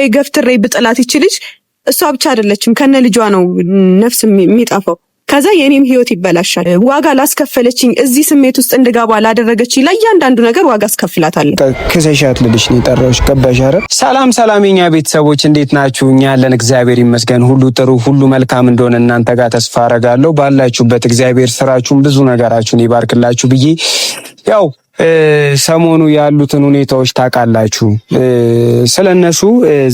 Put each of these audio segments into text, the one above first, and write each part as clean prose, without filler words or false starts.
ገፍትሬ ብጥላት ይችልሽ እሷ ብቻ አይደለችም ከነ ልጇ ነው ነፍስ የሚጣፈው። ከዛ የኔም ህይወት ይበላሻል። ዋጋ ላስከፈለችኝ እዚህ ስሜት ውስጥ እንድገባ ላደረገችኝ ለእያንዳንዱ ነገር ዋጋ አስከፍላታለሁ። ከሰሻት ልልሽ ነው ጠራሽ ገባሽ አይደል? ሰላም የኛ ቤተሰቦች እንዴት ናችሁ? እኛ ያለን እግዚአብሔር ይመስገን ሁሉ ጥሩ ሁሉ መልካም እንደሆነ እናንተ ጋር ተስፋ አረጋለሁ። ባላችሁበት እግዚአብሔር ስራችሁን ብዙ ነገራችሁን ይባርክላችሁ ብዬ ያው ሰሞኑ ያሉትን ሁኔታዎች ታውቃላችሁ። ስለነሱ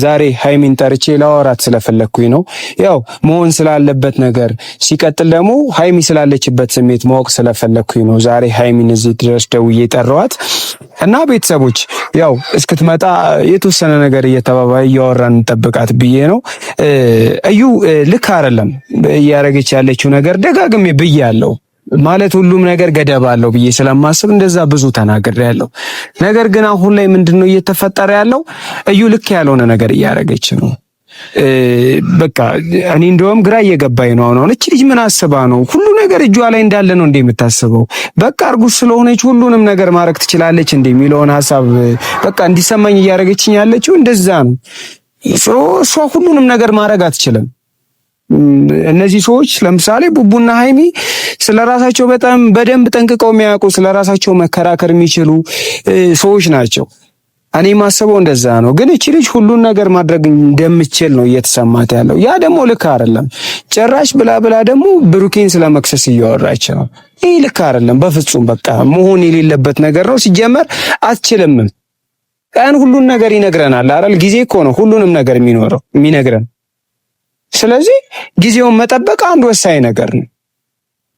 ዛሬ ሃይሚን ጠርቼ ላወራት ስለፈለኩኝ ነው። ያው መሆን ስላለበት ነገር ሲቀጥል ደግሞ ሃይሚ ስላለችበት ስሜት ማወቅ ስለፈለኩኝ ነው ዛሬ ሃይሚን እዚህ ድረስ ደውዬ ጠራዋት እና ቤተሰቦች ያው እስክትመጣ የተወሰነ ነገር እያወራን እንጠብቃት ብዬ ነው። እዩ ልክ አይደለም እያረገች ያለችው ነገር ደጋግሜ ብያለሁ። ማለት ሁሉም ነገር ገደብ አለው ብዬ ስለማስብ እንደዛ ብዙ ተናግሬያለሁ። ነገር ግን አሁን ላይ ምንድነው እየተፈጠረ ያለው? እዩ ልክ ያልሆነ ነገር እያረገች ነው። በቃ እኔ እንደውም ግራ እየገባኝ ነው። አሁን እቺ ልጅ ምን አስባ ነው? ሁሉ ነገር እጇ ላይ እንዳለ ነው እንደ የምታስበው? በቃ እርጉዝ ስለሆነች ሁሉንም ነገር ማድረግ ትችላለች እንደ የሚለውን ሐሳብ በቃ እንዲሰማኝ እያረገችኝ ያለችው እንደዛ ነው። እሷ ሁሉንም ነገር ማድረግ አትችልም። እነዚህ ሰዎች ለምሳሌ ቡቡና ሃይሚ ስለራሳቸው በጣም በደንብ ጠንቅቀው የሚያውቁ ስለራሳቸው መከራከር የሚችሉ ሰዎች ናቸው። እኔ ማስበው እንደዛ ነው። ግን እቺ ልጅ ሁሉን ነገር ማድረግ እንደምትችል ነው እየተሰማት ያለው። ያ ደግሞ ልክ አይደለም። ጭራሽ ብላ ደግሞ ብሩኬን ስለመክሰስ እያወራች ነው። ይሄ ልክ አይደለም በፍጹም። በቃ መሆን የሌለበት ነገር ነው። ሲጀመር አትችልም። ቀን ሁሉን ነገር ይነግረናል አይደል? ጊዜ እኮ ነው ሁሉንም ነገር የሚነግረን። ስለዚህ ጊዜውን መጠበቅ አንድ ወሳኝ ነገር ነው።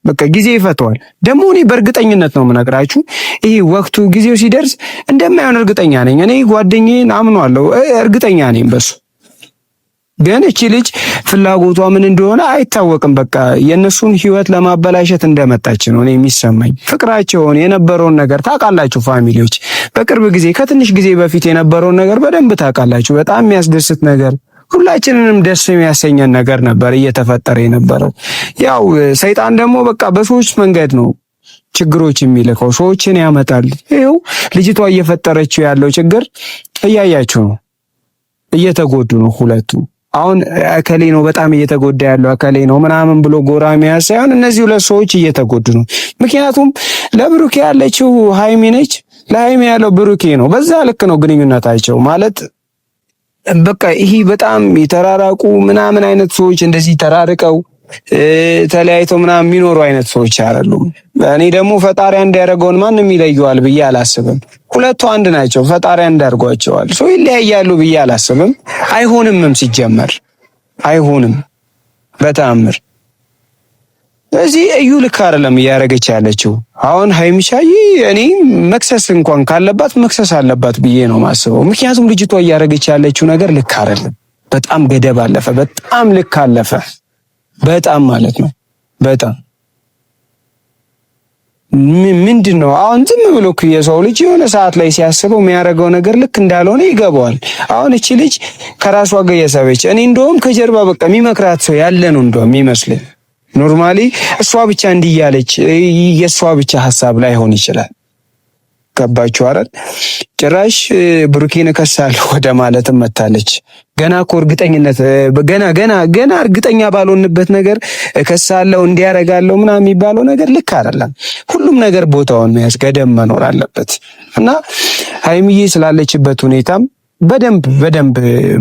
በቃ ጊዜ ይፈተዋል። ደግሞ እኔ በእርግጠኝነት ነው የምነግራችሁ ይሄ ወቅቱ ጊዜው ሲደርስ እንደማይሆን እርግጠኛ ነኝ። እኔ ጓደኛዬን አምኗለሁ፣ እርግጠኛ ነኝ በሱ። ግን እቺ ልጅ ፍላጎቷ ምን እንደሆነ አይታወቅም። በቃ የነሱን ህይወት ለማበላሸት እንደመጣች ነው እኔ የሚሰማኝ። ፍቅራቸውን የነበረውን ነገር ታውቃላችሁ ፋሚሊዎች። በቅርብ ጊዜ ከትንሽ ጊዜ በፊት የነበረውን ነገር በደንብ ታውቃላችሁ። በጣም የሚያስደስት ነገር ሁላችንንም ደስ የሚያሰኘን ነገር ነበር እየተፈጠረ የነበረው። ያው ሰይጣን ደግሞ በቃ በሰዎች መንገድ ነው ችግሮች የሚልከው፣ ሰዎችን ያመጣል። ይኸው ልጅቷ እየፈጠረችው ያለው ችግር እያያችሁ ነው። እየተጎዱ ነው ሁለቱ። አሁን አከሌ ነው በጣም እየተጎዳ ያለው አከሌ ነው ምናምን ብሎ ጎራ መያዝ ሳይሆን እነዚህ ሁለት ሰዎች እየተጎዱ ነው። ምክንያቱም ለብሩኬ ያለችው ሃይሚ ነች፣ ለሃይሚ ያለው ብሩኬ ነው። በዛ ልክ ነው ግንኙነታቸው ማለት በቃ ይሄ በጣም የተራራቁ ምናምን አይነት ሰዎች እንደዚህ ተራርቀው ተለያይተው ምናምን የሚኖሩ አይነት ሰዎች አይደሉም። እኔ ደግሞ ፈጣሪ አንድ ያደረገውን ማንም ይለየዋል ብዬ አላስብም። ሁለቱ አንድ ናቸው፣ ፈጣሪ አንድ አድርጓቸዋል። ሰው ይለያያሉ ብዬ አላስብም። አይሆንምም፣ ሲጀመር አይሆንም በተአምር። ስለዚህ እዩ ልክ አይደለም እያደረገች ያለችው። አሁን ሃይሚሻዬ እኔ መክሰስ እንኳን ካለባት መክሰስ አለባት ብዬ ነው ማስበው። ምክንያቱም ልጅቷ እያደረገች ያለችው ነገር ልክ አይደለም። በጣም ገደብ አለፈ፣ በጣም ልክ አለፈ። በጣም ማለት ነው በጣም ምንድነው አሁን ዝም ብሎ የሰው ልጅ የሆነ ሰዓት ላይ ሲያስበው የሚያደርገው ነገር ልክ እንዳልሆነ ይገባዋል። አሁን እቺ ልጅ ከራሷ ጋር እየሰበች እኔ እንደውም ከጀርባ በቃ የሚመክራት ሰው ያለ ነው እንደውም የሚመስለኝ። ኖርማሊ እሷ ብቻ እንዲያለች የሷ ብቻ ሐሳብ ላይ ሆን ይችላል። ገባችሁ አይደል? ጭራሽ ብሩኬን ከሳለሁ ወደ ማለትም መታለች። ገና እኮ እርግጠኝነት ገና እርግጠኛ ባልሆንበት ነገር ከሳለሁ እንዲያረጋለሁ ምናምን የሚባለው ነገር ልክ አይደለም። ሁሉም ነገር ቦታውን መያዝ ገደብ መኖር አለበት እና ሃይሚዬ ስላለችበት ሁኔታም በደንብ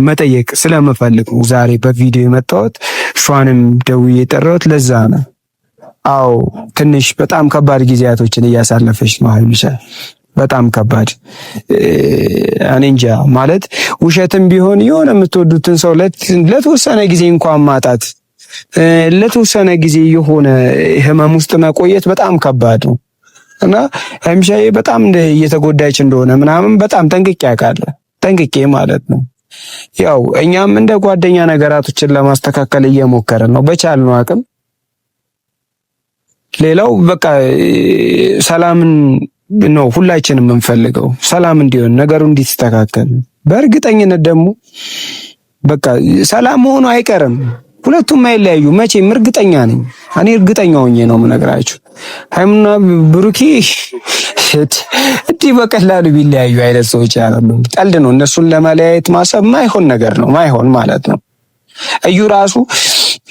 መጠየቅ ስለምፈልግ ዛሬ በቪዲዮ የመጣሁት። እሷንም ደውዬ የጠራሁት ለዛ ነው። አዎ ትንሽ በጣም ከባድ ጊዜያቶችን እያሳለፈች ነው ሃይሚሻ። በጣም ከባድ እኔ እንጃ ማለት ውሸትም ቢሆን የሆነ የምትወዱትን ሰው ለተወሰነ ጊዜ እንኳን ማጣት፣ ለተወሰነ ጊዜ የሆነ ህመም ውስጥ መቆየት በጣም ከባድ ነው እና ሃይሚሻዬ በጣም እየተጎዳች እንደሆነ ምናምን በጣም ጠንቅቄ ማለት ነው። ያው እኛም እንደ ጓደኛ ነገራቶችን ለማስተካከል እየሞከርን ነው በቻልነው አቅም። ሌላው በቃ ሰላምን ነው ሁላችንም የምንፈልገው፣ ሰላም እንዲሆን ነገሩ እንዲስተካከል። በእርግጠኝነት ደግሞ በቃ ሰላም መሆኑ አይቀርም። ሁለቱም አይለያዩ መቼም እርግጠኛ ነኝ። እኔ እርግጠኛ ሆኜ ነው የምነግራችሁ። ሃይሚና ብሩኬ እንዲህ በቀላሉ ቢለያዩ አይነት ሰዎች ያሉ ቀልድ ነው። እነሱን ለመለያየት ማሰብ ማይሆን ነገር ነው፣ ማይሆን ማለት ነው። እዩ ራሱ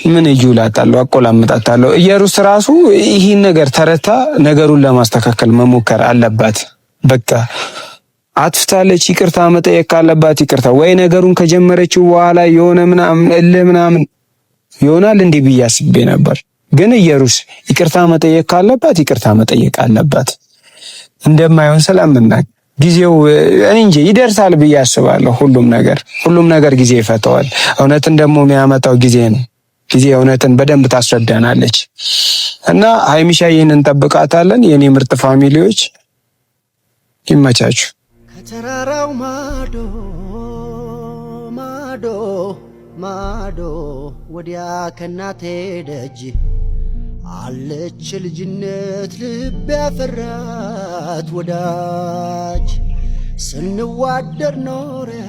ምን እዩ ላጣለው አቆላምጣታለሁ። ኢየሩስ ራሱ ይህን ነገር ተረታ ነገሩን ለማስተካከል መሞከር አለባት። በቃ አጥፍታለች፣ ይቅርታ መጠየቅ ካለባት ይቅርታ፣ ወይ ነገሩን ከጀመረችው በኋላ የሆነ ምናምን ይሆናል እንዲህ ብዬ አስቤ ነበር። ግን ኢየሩስ ይቅርታ መጠየቅ ካለባት ይቅርታ መጠየቅ አለባት። እንደማይሆን ስለምናውቅ ጊዜው እኔ እንጂ ይደርሳል ብዬ አስባለሁ። ሁሉም ነገር ጊዜ ይፈታዋል። እውነትን ደግሞ የሚያመጣው ጊዜ ነው። ጊዜ እውነትን በደንብ ታስረዳናለች እና ሀይሚሻዬን እንጠብቃታለን። የኔ ምርጥ ፋሚሊዎች ይመቻችሁ። ከተራራው ማዶ ማዶ ማዶ ወዲያ ከናቴ ደጅ አለች ልጅነት ልብ ያፈራት ወዳጅ ስንዋደር ኖረን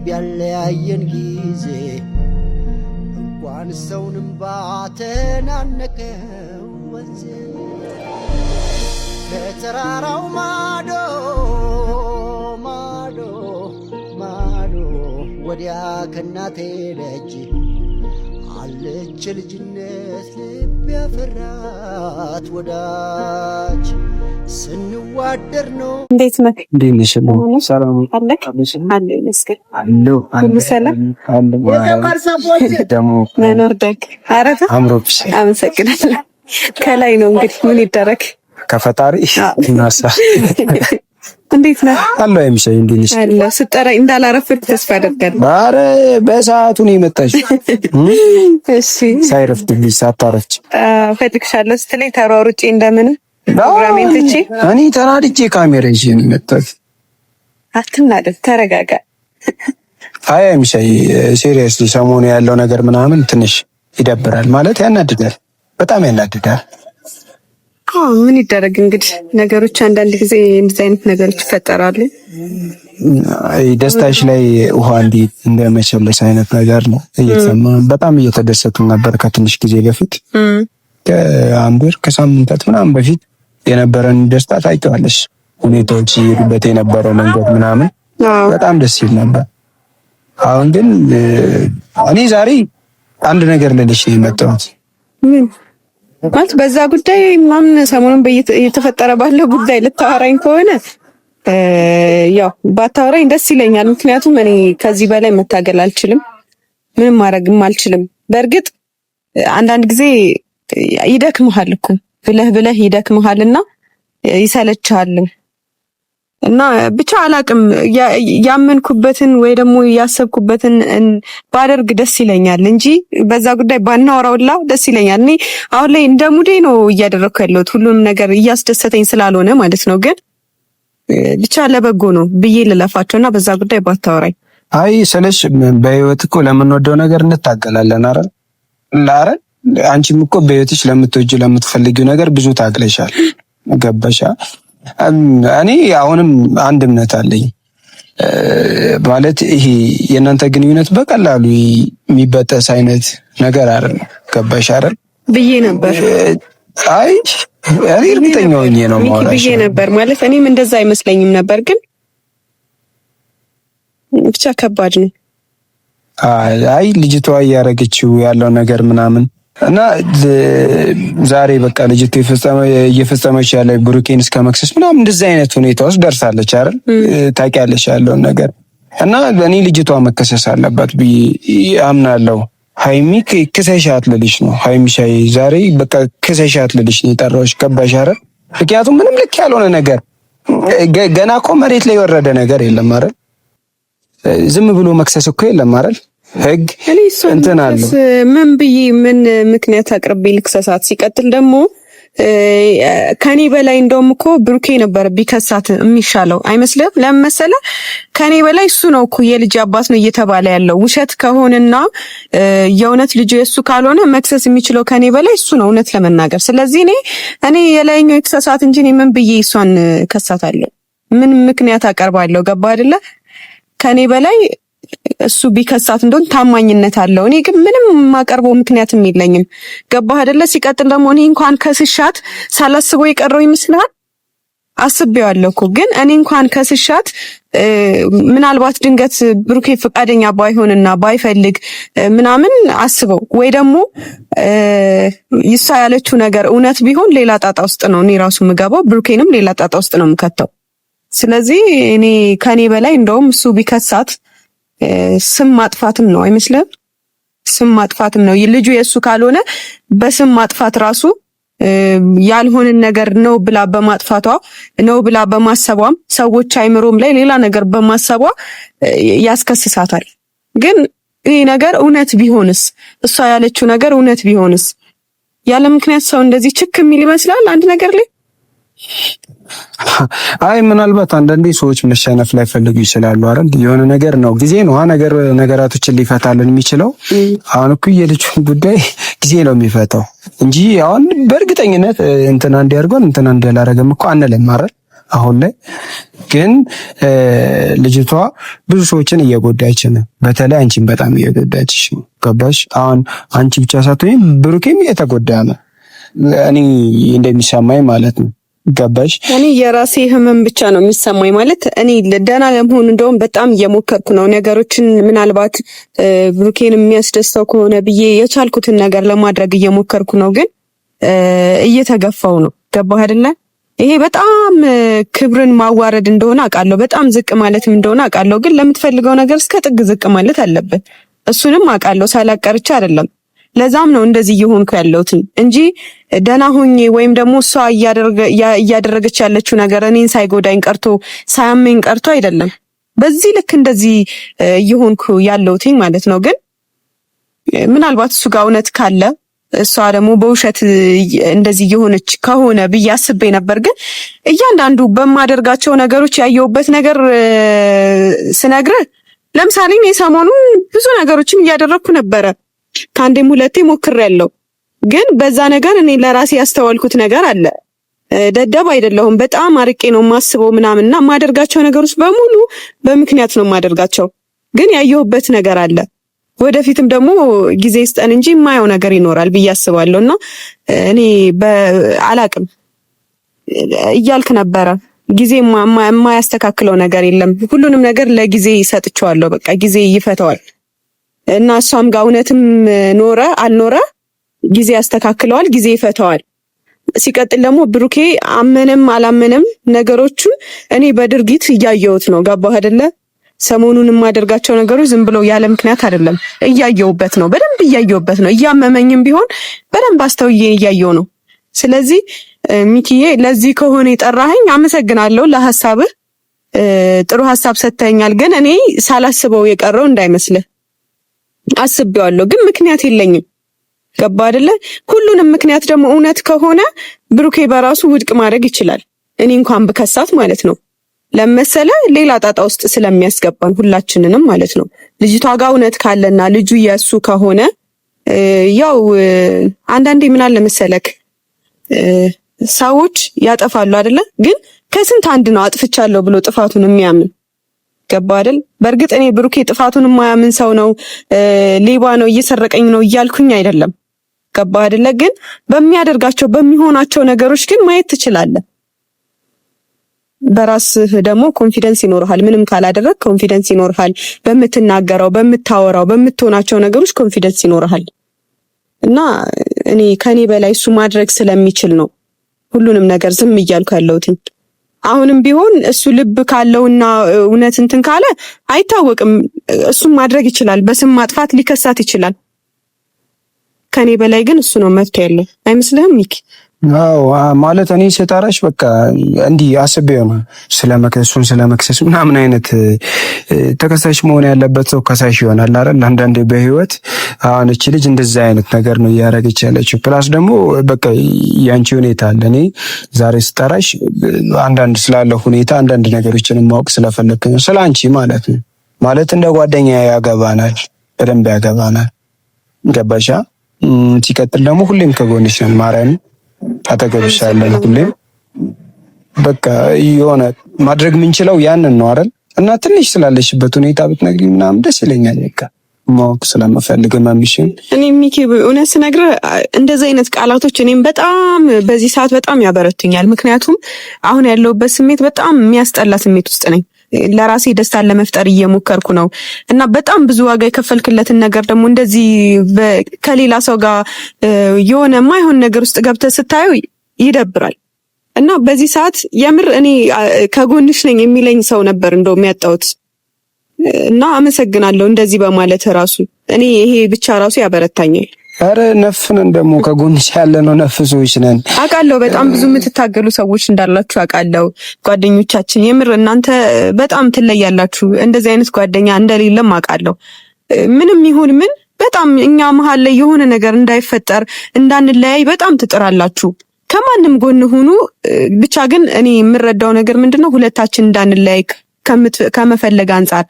ቢያለያየን ጊዜ እንኳን ሰውንም ባተናነቀው ወንዜ ከተራራው ማዶ ማዶ ማዶ ወዲያ ከናቴ ደጅ አለች ልጅነት ልብ ያፈራት ወዳጅ ስንዋደር ነው። እንዴት ነህ? እንዴት ነሽ? ሰላም አለክ? አለ ይመስገን አለው ሁሉ ሰላም አለ ደሞ ነርደክ አረታ አምሮብሽ አመሰግናለሁ። ከላይ ነው እንግዲህ ምን ይደረግ ከፈጣሪ እናሳ እንዴት ነህ? አለው አይምሸኝ እንዴት ነሽ? አለው ስጠራኝ እንዳላረፍክ ተስፋ አደርጋለሁ። ኧረ በሰዓቱ ነው የመጣሽ። እሺ ሳይረፍድልኝ ሳታረፍች ፈልግሻለሁ ስትለኝ ተሯሩጬ እንደምን ፕሮግራሜን ትቼ እኔ ተናድጄ ካሜራ ይዤ ነው የመጣሁት። አትናደድ፣ ተረጋጋ። አይ አይምሸኝ ሲሪየስሊ ሰሞኑ ያለው ነገር ምናምን ትንሽ ይደብራል፣ ማለት ያናድዳል፣ በጣም ያናድዳል። ምን ይደረግ እንግዲህ ነገሮች አንዳንድ ጊዜ እንደዚህ አይነት ነገሮች ይፈጠራሉ። ደስታሽ ላይ ውሃ እንደመቸለስ አይነት ነገር ነው እየተሰማን። በጣም እየተደሰቱ ነበር ከትንሽ ጊዜ በፊት ከአንድ ወር ከሳምንታት ምናምን በፊት የነበረን ደስታ ታውቂዋለሽ። ሁኔታዎች ይሄዱበት የነበረው መንገድ ምናምን በጣም ደስ ይል ነበር። አሁን ግን እኔ ዛሬ አንድ ነገር ልልሽ ነው የመጣሁት። ማለት በዛ ጉዳይ ምናምን ሰሞኑን እየተፈጠረ ባለው ጉዳይ ልታወራኝ ከሆነ ያው ባታወራኝ ደስ ይለኛል። ምክንያቱም እኔ ከዚህ በላይ መታገል አልችልም፣ ምንም ማድረግም አልችልም። በእርግጥ አንዳንድ ጊዜ ይደክምሃል እኮ ብለህ ይደክምሃልና ይሰለችሃል እና ብቻ አላቅም ያመንኩበትን ወይ ደግሞ ያሰብኩበትን ባደርግ ደስ ይለኛል እንጂ በዛ ጉዳይ ባናወራውላ ደስ ይለኛል። እኔ አሁን ላይ እንደ ሙዴ ነው እያደረኩ ያለሁት ሁሉንም ነገር እያስደሰተኝ ስላልሆነ ማለት ነው። ግን ብቻ ለበጎ ነው ብዬ ልለፋቸውና በዛ ጉዳይ ባታወራኝ። አይ ስለሽ በህይወት እኮ ለምንወደው ነገር እንታገላለን አይደል? ላረን አንቺም እኮ በህይወትሽ ለምትፈልጊው ነገር ብዙ ታግለሻል። ገባሻ? እኔ አሁንም አንድ እምነት አለኝ ማለት ይሄ የእናንተ ግንኙነት በቀላሉ የሚበጠስ አይነት ነገር አይደለም። ገባሽ አይደል ብዬ ነበር። አይ እኔ እርግጠኛ ሆኜ ነው ማለት ብዬ ነበር ማለት እኔም እንደዛ አይመስለኝም ነበር፣ ግን ብቻ ከባድ ነው። አይ ልጅቷ እያደረገችው ያለው ነገር ምናምን እና ዛሬ በቃ ልጅቷ እየፈጸመች ያለ ብሩኬን እስከ መክሰስ ምናምን እንደዚህ አይነት ሁኔታ ውስጥ ደርሳለች አይደል? ታውቂያለሽ ያለውን ነገር እና እኔ ልጅቷ መከሰስ አለባት ብዬ አምናለሁ። ሃይሚ ክሰሻት ልልሽ ነው። ሃይሚሻዬ ዛሬ በቃ ክሰሻት ልልሽ ነው የጠራሁሽ። ገባሽ አይደል? ምክንያቱም ምንም ልክ ያልሆነ ነገር ገና እኮ መሬት ላይ የወረደ ነገር የለም አይደል? ዝም ብሎ መክሰስ እኮ የለም አይደል? ህግ እንትን አለ። ምን ብዬ ምን ምክንያት አቅርቤ ልክሰሳት? ሲቀጥል ደግሞ ከኔ በላይ እንደውም እኮ ብሩኬ ነበር ቢከሳት የሚሻለው አይመስልም? ለምን መሰለህ? ከኔ በላይ እሱ ነው እኮ የልጅ አባት ነው እየተባለ ያለው። ውሸት ከሆነና የእውነት ልጅ የሱ ካልሆነ መክሰስ የሚችለው ከኔ በላይ እሱ ነው እውነት ለመናገር። ስለዚህ እኔ የላይኛው የክሰሳት እንጂ ምን ብዬ እሷን ከሳታለሁ? ምን ምክንያት አቀርባለሁ? ገባ አይደለ? ከኔ በላይ እሱ ቢከሳት እንደሆነ ታማኝነት አለው። እኔ ግን ምንም የማቀርበው ምክንያትም የለኝም። ገባህ አይደለ? ሲቀጥል ደግሞ እኔ እንኳን ከስሻት ሳላስበው የቀረው ይመስልሃል? አስቤዋለሁ እኮ ግን እኔ እንኳን ከስሻት ምናልባት ድንገት ብሩኬ ፈቃደኛ ባይሆንና ባይፈልግ ምናምን አስበው ወይ ደግሞ ይሳ ያለችው ነገር እውነት ቢሆን ሌላ ጣጣ ውስጥ ነው እኔ ራሱ የምገባው፣ ብሩኬንም ሌላ ጣጣ ውስጥ ነው የምከተው። ስለዚህ እኔ ከኔ በላይ እንደውም እሱ ቢከሳት ስም ማጥፋትም ነው አይመስልም? ስም ማጥፋትም ነው። ልጁ የእሱ ካልሆነ በስም ማጥፋት ራሱ ያልሆነን ነገር ነው ብላ በማጥፋቷ ነው ብላ በማሰቧም ሰዎች አይምሮም ላይ ሌላ ነገር በማሰቧ ያስከስሳታል። ግን ይሄ ነገር እውነት ቢሆንስ? እሷ ያለችው ነገር እውነት ቢሆንስ? ያለ ምክንያት ሰው እንደዚህ ችክ የሚል ይመስላል አንድ ነገር ላይ። አይ ምናልባት አንዳንዴ ሰዎች መሸነፍ ላይ ፈልጉ ይችላሉ አይደል? የሆነ ነገር ነው ጊዜ ነው ነገራቶችን ሊፈታልን የሚችለው። አሁን እኮ የልጁን ጉዳይ ጊዜ ነው የሚፈታው እንጂ አሁን በእርግጠኝነት እንትና እንዲያርገን እንትና እንዲያላረገም እኮ አንልም አይደል? አሁን ላይ ግን ልጅቷ ብዙ ሰዎችን እየጎዳች ነው። በተለይ አንቺን በጣም እየጎዳች ነው። ገባሽ? አሁን አንቺ ብቻ ሳትሆኝ ብሩኬም እየተጎዳ ነው። እኔ እንደሚሰማኝ ማለት ነው። ገባሽ? እኔ የራሴ ህመም ብቻ ነው የሚሰማኝ ማለት እኔ ደህና ለመሆን እንደውም በጣም እየሞከርኩ ነው ነገሮችን ምናልባት ብሩኬን የሚያስደስተው ከሆነ ብዬ የቻልኩትን ነገር ለማድረግ እየሞከርኩ ነው፣ ግን እየተገፋው ነው። ገባህ አይደለ? ይሄ በጣም ክብርን ማዋረድ እንደሆነ አውቃለሁ፣ በጣም ዝቅ ማለትም እንደሆነ አውቃለሁ፣ ግን ለምትፈልገው ነገር እስከ ጥግ ዝቅ ማለት አለበት። እሱንም አውቃለሁ፣ ሳላቀርቻ አይደለም። ለዛም ነው እንደዚህ እየሆንኩ ያለሁት እንጂ ደህና ሆኜ ወይም ደግሞ እሷ እያደረገች ያለችው ነገር እኔን ሳይጎዳኝ ቀርቶ ሳያመኝ ቀርቶ አይደለም። በዚህ ልክ እንደዚህ እየሆንኩ ያለሁት ማለት ነው። ግን ምናልባት እሱ ጋር እውነት ካለ እሷ ደግሞ በውሸት እንደዚህ እየሆነች ከሆነ ብዬ አስቤ ነበር። ግን እያንዳንዱ በማደርጋቸው ነገሮች ያየሁበት ነገር ስነግርህ፣ ለምሳሌ እኔ ሰሞኑን ብዙ ነገሮችን እያደረግኩ ነበረ። ከአንዴም ሁለቴ ሞክሬያለሁ። ግን በዛ ነገር እኔ ለራሴ ያስተዋልኩት ነገር አለ። ደደብ አይደለሁም። በጣም አርቄ ነው የማስበው ምናምንና የማደርጋቸው ነገሮች በሙሉ በምክንያት ነው የማደርጋቸው። ግን ያየሁበት ነገር አለ። ወደፊትም ደግሞ ጊዜ ይስጠን እንጂ የማየው ነገር ይኖራል ብዬ አስባለሁና እኔ አላቅም እያልክ ነበረ። ጊዜ የማያስተካክለው ነገር የለም። ሁሉንም ነገር ለጊዜ ይሰጥቸዋለሁ። በቃ ጊዜ ይፈተዋል። እና እሷም ጋር እውነትም ኖረ አልኖረ ጊዜ ያስተካክለዋል፣ ጊዜ ይፈተዋል። ሲቀጥል ደግሞ ብሩኬ አመነም አላመነም ነገሮቹን እኔ በድርጊት እያየሁት ነው። ገባህ አይደለ? ሰሞኑን የማደርጋቸው ነገሮች ዝም ብለው ያለ ምክንያት አይደለም። እያየሁበት ነው፣ በደንብ እያየሁበት ነው። እያመመኝም ቢሆን በደንብ አስተውዬ እያየሁ ነው። ስለዚህ ሚኪዬ ለዚህ ከሆነ የጠራኸኝ አመሰግናለሁ። ለሐሳብህ ጥሩ ሐሳብ ሰጥተኛል። ግን እኔ ሳላስበው የቀረው እንዳይመስልህ አስቤዋለሁ፣ ግን ምክንያት የለኝም። ገባ አይደለ? ሁሉንም ምክንያት ደግሞ እውነት ከሆነ ብሩኬ በራሱ ውድቅ ማድረግ ይችላል። እኔ እንኳን ብከሳት ማለት ነው። ለመሰለ ሌላ ጣጣ ውስጥ ስለሚያስገባን ሁላችንንም ማለት ነው። ልጅቷ ጋር እውነት ካለና ልጁ የሱ ከሆነ ያው አንዳንዴ ምን አለ መሰለክ ሰዎች ያጠፋሉ አይደለ? ግን ከስንት አንድ ነው አጥፍቻለሁ ብሎ ጥፋቱን የሚያምን። ገባ አይደል? በእርግጥ እኔ ብሩኬ ጥፋቱን የማያምን ሰው ነው፣ ሌባ ነው፣ እየሰረቀኝ ነው እያልኩኝ አይደለም። ገባ አይደለ? ግን በሚያደርጋቸው በሚሆናቸው ነገሮች ግን ማየት ትችላለህ። በራስህ ደግሞ ኮንፊደንስ ይኖርሃል። ምንም ካላደረግ ኮንፊደንስ ይኖርሃል። በምትናገረው፣ በምታወራው፣ በምትሆናቸው ነገሮች ኮንፊደንስ ይኖርሃል። እና እኔ ከኔ በላይ እሱ ማድረግ ስለሚችል ነው ሁሉንም ነገር ዝም እያልኩ ያለሁት። አሁንም ቢሆን እሱ ልብ ካለውና እውነት እንትን ካለ አይታወቅም፣ እሱም ማድረግ ይችላል። በስም ማጥፋት ሊከሳት ይችላል። ከኔ በላይ ግን እሱ ነው መብት ያለው አይመስልህም ሚኪ? አዎ ማለት እኔ ስጠራሽ በቃ እንዲህ አስቤው ነው ስለመክሰሱን ስለመክሰስ ምናምን አይነት ተከሳሽ መሆን ያለበት ሰው ከሳሽ ይሆናል አይደል? አንዳንዴ በህይወት አሁን እቺ ልጅ እንደዛ አይነት ነገር ነው እያደረገች ያለችው። ፕላስ ደግሞ በቃ ያንቺ ሁኔታ አለ። እኔ ዛሬ ስጠራሽ አንዳንድ ስላለው ሁኔታ አንዳንድ ነገሮችን ማወቅ ስለፈለኩ ነው፣ ስላንቺ ማለት ነው። ማለት እንደ ጓደኛ ያገባናል፣ በደንብ ያገባናል። ገባሻ? ሲቀጥል ደግሞ ሁሌም ከጎንሽ ነን ማርያም አጠገብሻለን ሁሌም። በቃ የሆነ ማድረግ የምንችለው ያንን ነው አይደል? እና ትንሽ ስላለሽበት ሁኔታ ብትነግሪኝ ምናምን ደስ ይለኛል። በቃ ማወቅ ስለምፈልግ ማሚሽን እኔ ሚኪ እውነት ስነግርህ እንደዚህ አይነት ቃላቶች እኔም በጣም በዚህ ሰዓት በጣም ያበረቱኛል። ምክንያቱም አሁን ያለሁበት ስሜት በጣም የሚያስጠላ ስሜት ውስጥ ነኝ። ለራሴ ደስታን ለመፍጠር እየሞከርኩ ነው እና በጣም ብዙ ዋጋ የከፈልክለትን ነገር ደግሞ እንደዚህ ከሌላ ሰው ጋር የሆነ ማይሆን ነገር ውስጥ ገብተህ ስታየው ይደብራል። እና በዚህ ሰዓት የምር እኔ ከጎንሽ ነኝ የሚለኝ ሰው ነበር እንደው የሚያጣውት እና አመሰግናለሁ እንደዚህ በማለት ራሱ እኔ ይሄ ብቻ ራሱ ያበረታኛል። አረ ነፍነን ደግሞ ከጎንሽ ያለ ነው ነፍሶች ነን አውቃለሁ። በጣም ብዙ የምትታገሉ ሰዎች እንዳላችሁ አውቃለሁ። ጓደኞቻችን የምር እናንተ በጣም ትለያላችሁ። እንደዚህ አይነት ጓደኛ እንደሌለም አውቃለሁ። ምንም ይሁን ምን በጣም እኛ መሀል ላይ የሆነ ነገር እንዳይፈጠር እንዳንለያይ በጣም ትጥራላችሁ። ከማንም ጎን ሁኑ። ብቻ ግን እኔ የምረዳው ነገር ምንድነው ሁለታችን እንዳንለያይ ከመፈለግ አንጻር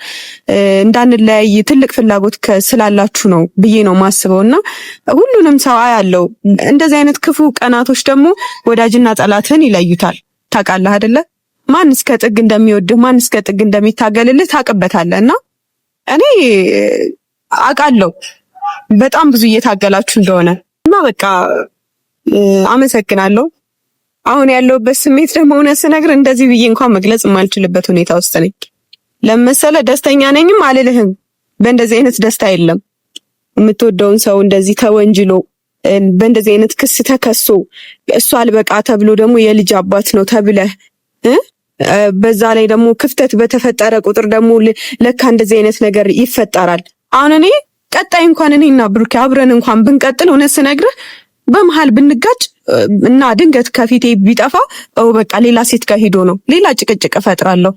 እንዳንለያይ ትልቅ ፍላጎት ስላላችሁ ነው ብዬ ነው ማስበውና ሁሉንም ሰው አያለው። እንደዚህ አይነት ክፉ ቀናቶች ደግሞ ወዳጅና ጠላትን ይለዩታል። ታውቃለህ አይደለ? ማን እስከ ጥግ እንደሚወድህ ማን እስከ ጥግ እንደሚታገልልህ ታውቅበታለህና እኔ አውቃለሁ በጣም ብዙ እየታገላችሁ እንደሆነ እና በቃ አመሰግናለሁ። አሁን ያለውበት ስሜት ደግሞ እውነት ስነግርህ እንደዚህ ብዬ እንኳን መግለጽ የማልችልበት ሁኔታ ውስጥ ነኝ። ለምሳሌ ደስተኛ ነኝም አልልህም። በእንደዚህ አይነት ደስታ የለም። የምትወደውን ሰው እንደዚህ ተወንጅሎ በእንደዚህ አይነት ክስ ተከሶ እሱ አልበቃ ተብሎ ደግሞ የልጅ አባት ነው ተብለህ በዛ ላይ ደግሞ ክፍተት በተፈጠረ ቁጥር ደግሞ ለካ እንደዚህ አይነት ነገር ይፈጠራል። አሁን እኔ ቀጣይ እንኳን እኔና ብሩኬ አብረን እንኳን ብንቀጥል እውነት ስነግርህ በመሃል ብንጋጭ እና ድንገት ከፊቴ ቢጠፋ በቃ ሌላ ሴት ጋር ሄዶ ነው ሌላ ጭቅጭቅ እፈጥራለሁ።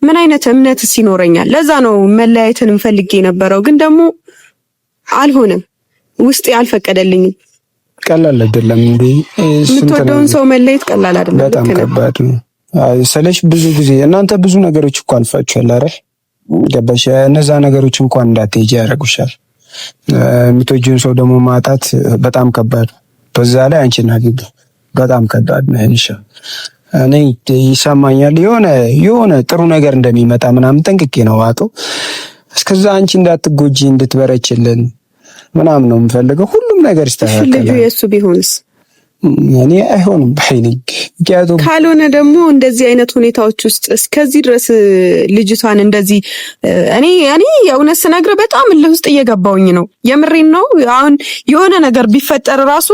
ምን አይነት እምነትስ ይኖረኛል? ለዛ ነው መለያየትን ፈልጌ የነበረው፣ ግን ደግሞ አልሆነም። ውስጤ አልፈቀደልኝም። ቀላል አይደለም እንዴ? የምትወደውን ሰው መለየት ቀላል አይደለም። በጣም ከባድ ነው። ስለሽ ብዙ ጊዜ እናንተ ብዙ ነገሮች እኮ አልፋችኋል አይደል? ገባሽ? እነዛ ነገሮች እንኳን እንዳትሄጂ ያደርጉሻል። የምትወጂውን ሰው ደግሞ ማጣት በጣም ከባድ ነው። በዛ ላይ አንቺን አግኝ በጣም ከባድ ነው። እኔ ይሰማኛል የሆነ ጥሩ ነገር እንደሚመጣ ምናምን ጠንቅቄ ነው ዋቀው። እስከዛ አንቺ እንዳትጎጂ እንድትበረችልን ምናምን ነው የምፈልገው። ሁሉም ነገር ይስተካከላል። ልጁ የሱ ቢሆንስ? እኔ አይሆንም ባይነኝ። ካልሆነ ደግሞ እንደዚህ አይነት ሁኔታዎች ውስጥ እስከዚህ ድረስ ልጅቷን እንደዚህ እኔ የእውነት ስነግርህ በጣም እልህ ውስጥ እየገባውኝ ነው። የምሬን ነው። አሁን የሆነ ነገር ቢፈጠር ራሱ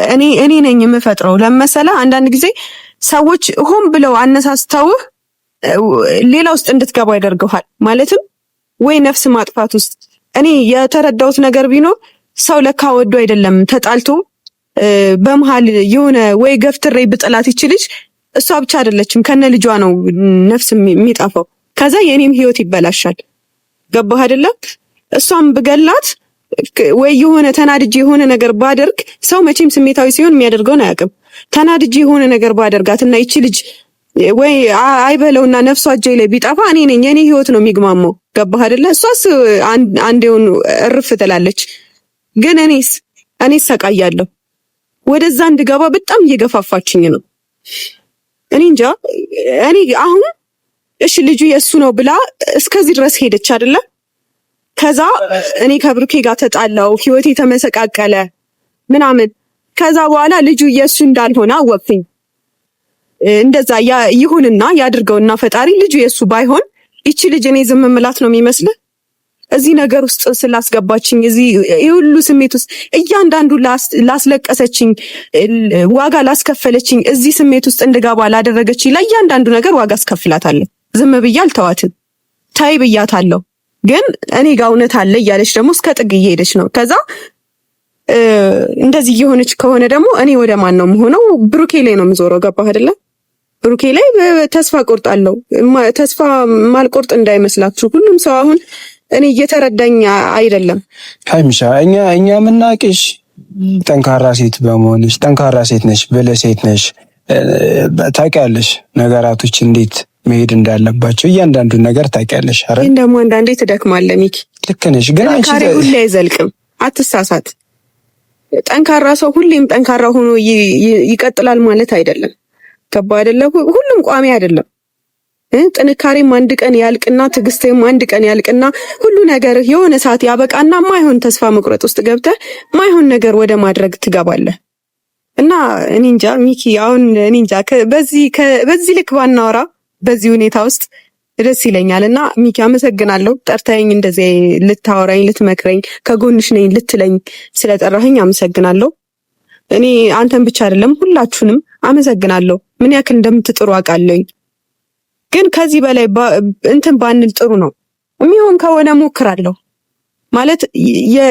እኔ ነኝ የምፈጥረው። ለመሰለ አንዳንድ ጊዜ ሰዎች ሆን ብለው አነሳስተውህ ሌላ ውስጥ እንድትገባ ያደርገዋል። ማለትም ወይ ነፍስ ማጥፋት ውስጥ እኔ የተረዳሁት ነገር ቢኖር ሰው ለካ ወዶ አይደለም ተጣልቶ በመሃል የሆነ ወይ ገፍትሬ ብጥላት ይችልሽ እሷ ብቻ አይደለችም ከነ ልጇ ነው ነፍስ የሚጣፋው። ከዛ የኔም ህይወት ይበላሻል። ገባህ አይደለ? እሷም ብገላት ወይ የሆነ ተናድጄ የሆነ ነገር ባደርግ ሰው መቼም ስሜታዊ ሲሆን የሚያደርገውን አያውቅም። ተናድጄ የሆነ ነገር ባደርጋትና ይቺ ልጅ ወይ አይበለውና ነፍሷ እጄ ላይ ቢጠፋ እኔ ነኝ የኔ ህይወት ነው የሚግማማው። ገባህ አይደለ? እሷስ አንዴውን እርፍ ትላለች። ግን እኔስ ሰቃያለሁ። ወደዛ እንድገባ በጣም እየገፋፋችኝ ነው። እኔ እንጃ። እኔ አሁን እሺ ልጁ የሱ ነው ብላ እስከዚህ ድረስ ሄደች አይደለ? ከዛ እኔ ከብሩኬ ጋር ተጣላው፣ ህይወቴ ተመሰቃቀለ ምናምን። ከዛ በኋላ ልጁ የሱ እንዳልሆነ አወቅኝ። እንደዛ ይሁንና ያድርገውና ፈጣሪ ልጁ የሱ ባይሆን ይቺ ልጅ እኔ ዝም ምላት ነው የሚመስልህ? እዚህ ነገር ውስጥ ስላስገባችኝ እዚህ ሁሉ ስሜት ውስጥ እያንዳንዱ ላስለቀሰችኝ ዋጋ ላስከፈለችኝ እዚህ ስሜት ውስጥ እንድገባ ላደረገችኝ ለእያንዳንዱ ነገር ዋጋ አስከፍላታለሁ። ዝም ብዬ አልተዋትም። ታይ ብያታለሁ። ግን እኔ ጋር እውነት አለ እያለች ደግሞ እስከ ጥግ እየሄደች ነው። ከዛ እንደዚህ እየሆነች ከሆነ ደግሞ እኔ ወደ ማን ነው የምሆነው? ብሩኬ ላይ ነው የምዞረው። ገባህ አይደለ? ብሩኬ ላይ ተስፋ ቆርጣለሁ። ተስፋ ማልቆርጥ እንዳይመስላችሁ። ሁሉም ሰው አሁን እኔ እየተረዳኝ አይደለም። ሀይሚሻ እኛ የምናውቅሽ ጠንካራ ሴት በመሆንሽ ጠንካራ ሴት ነሽ፣ ብልህ ሴት ነሽ። ታውቂያለሽ ነገራቶች እንዴት መሄድ እንዳለባቸው እያንዳንዱን ነገር ታውቂያለሽ። አረ ግን ደግሞ አንዳንዴ ትደክማለህ ሚኪ። ልክ ነሽ፣ ግን አንቺ ሁሌ አይዘልቅም። አትሳሳት። ጠንካራ ሰው ሁሌም ጠንካራ ሆኖ ይቀጥላል ማለት አይደለም። ገባ አይደለም? ሁሉም ቋሚ አይደለም። ጥንካሬም አንድ ቀን ያልቅና ትዕግስትም አንድ ቀን ያልቅና ሁሉ ነገር የሆነ ሰዓት ያበቃና ማይሆን ተስፋ መቁረጥ ውስጥ ገብተህ ማይሆን ነገር ወደ ማድረግ ትገባለህ። እና እኔ እንጃ ሚኪ፣ አሁን እኔ እንጃ በዚህ ልክ ባናወራ በዚህ ሁኔታ ውስጥ ደስ ይለኛል። እና ሚኪ አመሰግናለሁ፣ ጠርተኸኝ እንደዚህ ልታወራኝ ልትመክረኝ ከጎንሽ ነኝ ልትለኝ ስለጠራኸኝ አመሰግናለሁ። እኔ አንተን ብቻ አይደለም ሁላችሁንም አመሰግናለሁ። ምን ያክል እንደምትጥሩ አውቃለሁ። ግን ከዚህ በላይ እንትን ባንል ጥሩ ነው። የሚሆን ከሆነ ሞክራለሁ ማለት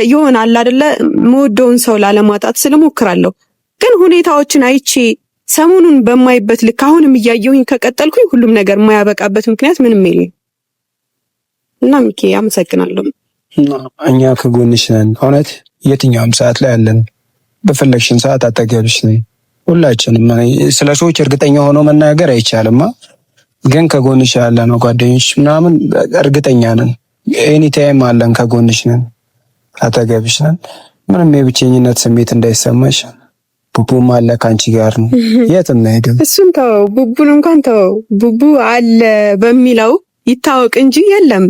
ይሆናል አይደለ? መወደውን ሰው ላለማጣት ስለሞክራለሁ። ግን ሁኔታዎችን አይቼ ሰሞኑን በማይበት ልክ አሁንም እያየሁኝ ከቀጠልኩኝ ሁሉም ነገር የማያበቃበት ምክንያት ምንም የለም። እና ሚኪ አመሰግናለሁ። እኛ ከጎንሽ ነን። እውነት የትኛውም ሰዓት ላይ አለን። በፈለግሽን ሰዓት አጠገብሽ ነኝ። ሁላችንም ስለ ሰዎች እርግጠኛ ሆኖ መናገር አይቻልማ፣ ግን ከጎንሽ ያለ ነው ጓደኞች ምናምን እርግጠኛ ነን። ኤኒ ታይም አለን፣ ከጎንሽ ነን፣ አጠገብሽ ነን። ምንም የብቸኝነት ስሜት እንዳይሰማሽ። ቡቡም አለ ከአንቺ ጋር ነው፣ የትም አይሄድም። እሱን ተው፣ ቡቡን እንኳን ተው። ቡቡ አለ በሚለው ይታወቅ እንጂ የለም።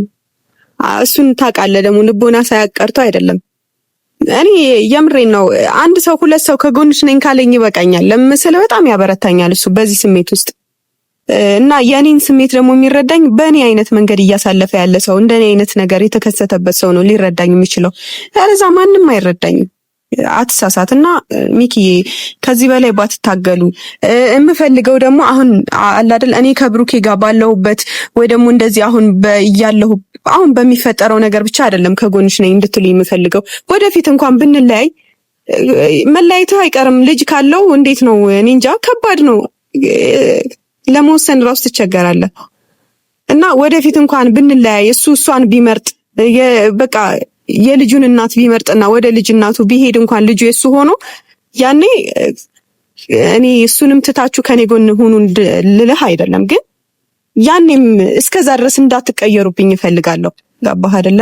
እሱን ታውቃለህ ደግሞ ልቦና ሳያቀርቶ አይደለም። እኔ የምሬን ነው። አንድ ሰው ሁለት ሰው ከጎንሽ ነኝ ካለኝ ይበቃኛል። ለምሳሌ በጣም ያበረታኛል እሱ በዚህ ስሜት ውስጥ እና የኔን ስሜት ደግሞ የሚረዳኝ በእኔ አይነት መንገድ እያሳለፈ ያለ ሰው እንደኔ አይነት ነገር የተከሰተበት ሰው ነው ሊረዳኝ የሚችለው። ያለዛ ማንም አይረዳኝም። አትሳሳትና ሚኪዬ፣ ከዚህ በላይ ባትታገሉ የምፈልገው ደግሞ አሁን አለ አይደል እኔ ከብሩኬ ጋር ባለሁበት ወይ ደግሞ እንደዚህ አሁን በሚፈጠረው ነገር ብቻ አይደለም ከጎንሽ ነኝ እንድትሉ የምፈልገው። ወደፊት እንኳን ብንለያይ መለያየቱ አይቀርም። ልጅ ካለው እንዴት ነው? እኔ እንጃ፣ ከባድ ነው ለመወሰን ራሱ ትቸገራለህ። እና ወደፊት እንኳን ብንለያይ እሷን ቢመርጥ በቃ የልጁን እናት ቢመርጥና ወደ ልጅ እናቱ ቢሄድ እንኳን ልጁ የሱ ሆኖ ያኔ እኔ እሱንም ትታችሁ ከኔ ጎን ሁኑ ልልህ አይደለም፣ ግን ያኔም እስከዛ ድረስ እንዳትቀየሩብኝ እፈልጋለሁ። ገባህ አይደለ?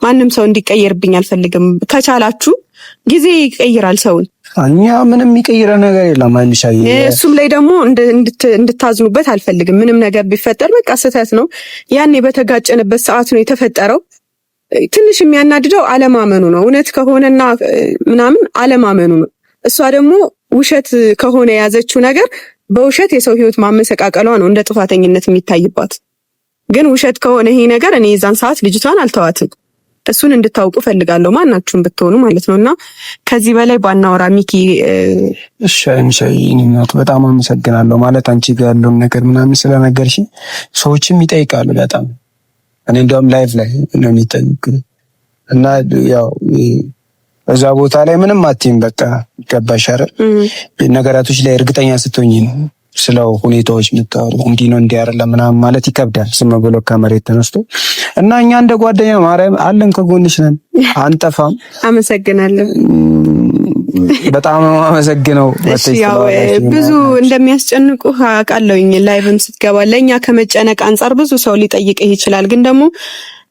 ማንም ሰው እንዲቀየርብኝ አልፈልግም። ከቻላችሁ ጊዜ ይቀይራል ሰውን። እኛ ምንም የሚቀይረ ነገር የለም። አንሻይ እሱም ላይ ደግሞ እንድታዝኑበት አልፈልግም። ምንም ነገር ቢፈጠር በቃ ስህተት ነው። ያኔ በተጋጨንበት ሰዓት ነው የተፈጠረው። ትንሽ የሚያናድደው አለማመኑ ነው። እውነት ከሆነና ምናምን አለማመኑ ነው። እሷ ደግሞ ውሸት ከሆነ የያዘችው ነገር በውሸት የሰው ሕይወት ማመሰቃቀሏ ነው እንደ ጥፋተኝነት የሚታይባት። ግን ውሸት ከሆነ ይሄ ነገር እኔ የዛን ሰዓት ልጅቷን አልተዋትም። እሱን እንድታውቁ ፈልጋለሁ፣ ማናችሁም ብትሆኑ ማለት ነውና ከዚህ በላይ ባናወራ ሚኪ። እሺ እንሻይኝናት በጣም አመሰግናለሁ። ማለት አንቺ ጋር ያለውን ነገር ምናምን ስለነገርሽ ሰዎችም ይጠይቃሉ በጣም። እኔ እንደውም ላይቭ ላይ ነው የሚጠይቁ እና ያው እዛ ቦታ ላይ ምንም አትይም። በቃ ገባሽ አይደል? ነገራቶች ላይ እርግጠኛ ስትሆኚ ነው ስለው ሁኔታዎች የምታወሩ። እንዲህ ነው እንዲህ አይደለም ምናምን ማለት ይከብዳል ዝም ብሎ ከመሬት ተነስቶ እና እኛ እንደ ጓደኛ ማርያም አለን፣ ከጎንሽ ነን፣ አንጠፋም። አመሰግናለሁ። በጣም ነው አመሰግነው። ያው ብዙ እንደሚያስጨንቁ አውቃለሁኝ። ላይቭም ስትገባ ለኛ ከመጨነቅ አንፃር ብዙ ሰው ሊጠይቅህ ይችላል። ግን ደግሞ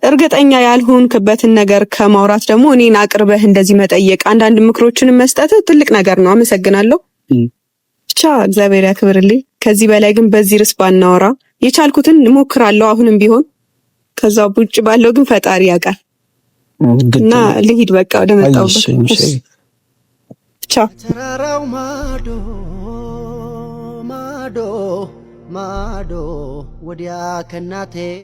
እርግጠኛ ያልሆንክበትን ነገር ከማውራት ደግሞ እኔን አቅርበህ እንደዚህ መጠየቅ፣ አንዳንድ ምክሮችን መስጠት ትልቅ ነገር ነው። አመሰግናለሁ። ብቻ እግዚአብሔር ያክብርልኝ። ከዚህ በላይ ግን በዚህ ርዕስ ባናወራ የቻልኩትን እሞክራለሁ አሁንም ቢሆን። ከዛ ውጭ ባለው ግን ፈጣሪ ያውቃል። እና ልሂድ በቃ ወደ መጣሁበት። ቻው። ተራራው ማዶ ማዶ ማዶ ወዲያ ከናቴ